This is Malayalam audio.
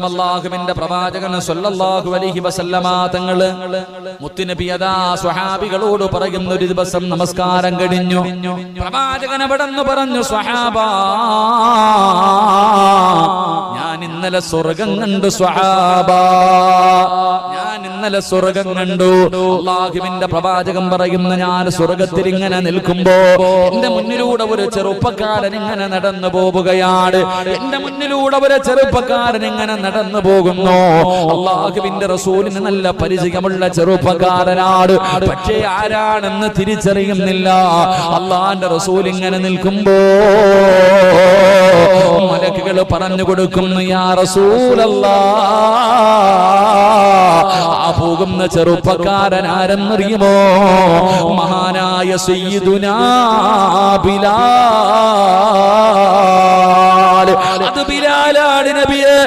അല്ലാഹുവിന്റെ പ്രവാചകൻ സല്ലല്ലാഹു അലൈഹി വസല്ലമ തങ്ങള് മുത്തുനബി അദാ സ്വഹാബികളോട് പറയുന്ന ഒരു ദിവസം നമസ്കാരം കഴിഞ്ഞു. പ്രവാചകൻ അവിടെന്ന് പറഞ്ഞു, സ്വഹാബാ, ഞാൻ ഇന്നലെ സ്വർഗ്ഗം കണ്ടു. സ്വഹാബാ, ഞാൻ ഇന്നലെ സ്വർഗ്ഗം കണ്ടു. അല്ലാഹുവിന്റെ പ്രവാചകൻ പറയുന്നു, ഞാൻ സ്വർഗ്ഗത്തിൽ ഇങ്ങനെ നിൽക്കുമ്പോ എന്റെ മുന്നിലൂടെ ഒരു ചെറുപ്പക്കാരൻ ഇങ്ങനെ നടന്നു പോവുകയാണ്. എന്റെ മുന്നിലൂടെ ഒരു ചെറുപ്പക്കാരൻ ഇങ്ങനെ നടന്നു പോകുന്നു. അല്ലാഹുവിന്റെ റസൂലിന് നല്ല പരിചയമുള്ള ചെറുപ്പക്കാരനാണ്. പക്ഷേ ആരാണെന്ന് തിരിച്ചറിയുന്നില്ല. അല്ലാഹുവിന്റെ റസൂൽ ഇങ്ങനെ നിൽക്കുമ്പോ മലക്കുകൾ പറഞ്ഞു കൊടുക്കുന്നു, യാ റസൂലല്ലാഹ്, ആ പോകുന്ന ചെറുപ്പക്കാരൻ ആരെന്നറിയുമോ? മഹാനായ സയ്യിദുനാ ബിലാൽ. അത് ബിലാലാണ് നബിയെ.